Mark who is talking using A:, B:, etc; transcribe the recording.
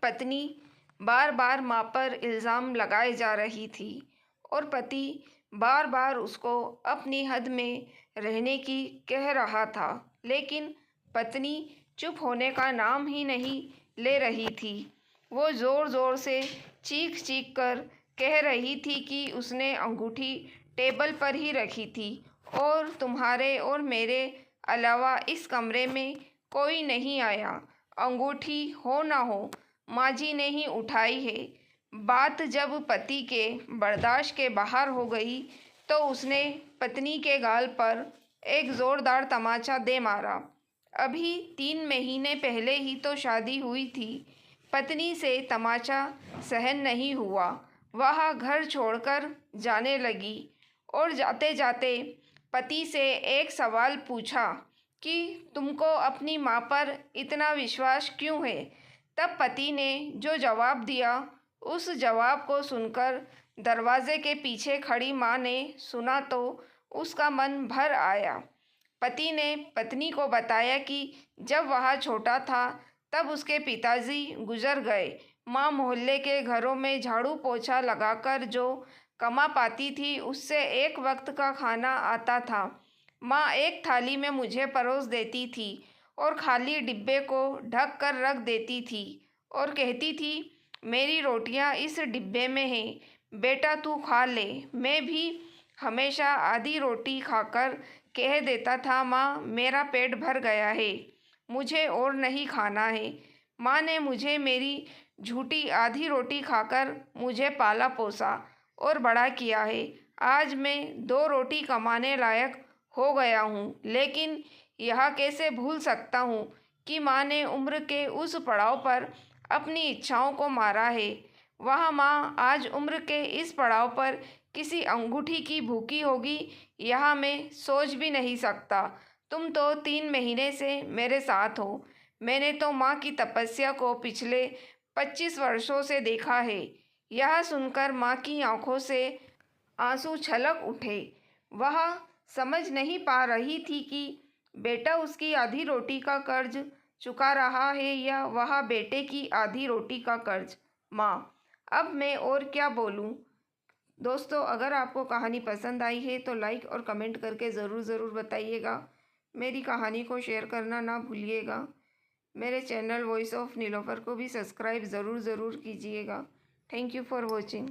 A: पत्नी बार बार माँ पर इल्ज़ाम लगाए जा रही थी और पति बार बार उसको अपनी हद में रहने की कह रहा था, लेकिन पत्नी चुप होने का नाम ही नहीं ले रही थी। वो ज़ोर ज़ोर से चीख चीख कर कह रही थी कि उसने अंगूठी टेबल पर ही रखी थी और तुम्हारे और मेरे अलावा इस कमरे में कोई नहीं आया। अंगूठी हो ना हो, माँ जी ने ही उठाई है। बात जब पति के बर्दाश्त के बाहर हो गई तो उसने पत्नी के गाल पर एक ज़ोरदार तमाचा दे मारा। अभी 3 महीने पहले ही तो शादी हुई थी। पत्नी से तमाचा सहन नहीं हुआ। वह घर छोड़कर जाने लगी और जाते जाते पति से एक सवाल पूछा कि तुमको अपनी माँ पर इतना विश्वास क्यों है। तब पति ने जो जवाब दिया, उस जवाब को सुनकर दरवाजे के पीछे खड़ी माँ ने सुना तो उसका मन भर आया। पति ने पत्नी को बताया कि जब वह छोटा था तब उसके पिताजी गुजर गए। माँ मोहल्ले के घरों में झाड़ू पोछा लगाकर जो कमा पाती थी उससे एक वक्त का खाना आता था। माँ एक थाली में मुझे परोस देती थी और खाली डिब्बे को ढक कर रख देती थी और कहती थी, मेरी रोटियां इस डिब्बे में हैं, बेटा तू खा ले। मैं भी हमेशा आधी रोटी खाकर कह देता था, माँ मेरा पेट भर गया है, मुझे और नहीं खाना है। माँ ने मुझे मेरी झूठी आधी रोटी खाकर मुझे पाला पोसा और बड़ा किया है। आज मैं 2 रोटी कमाने लायक हो गया हूँ, लेकिन यह कैसे भूल सकता हूँ कि माँ ने उम्र के उस पड़ाव पर अपनी इच्छाओं को मारा है। वह माँ आज उम्र के इस पड़ाव पर किसी अंगूठी की भूखी होगी, यह मैं सोच भी नहीं सकता। तुम तो 3 महीने से मेरे साथ हो। मैंने तो माँ की तपस्या को पिछले 25 वर्षों से देखा है। यह सुनकर माँ की आंखों से आंसू छलक उठे। वह समझ नहीं पा रही थी कि बेटा उसकी आधी रोटी का कर्ज चुका रहा है या वह बेटे की आधी रोटी का कर्ज। माँ, अब मैं और क्या बोलूँ। दोस्तों, अगर आपको कहानी पसंद आई है तो लाइक और कमेंट करके ज़रूर बताइएगा। मेरी कहानी को शेयर करना ना भूलिएगा। मेरे चैनल वॉइस ऑफ नीलोफर को भी सब्सक्राइब ज़रूर कीजिएगा। Thank you for watching.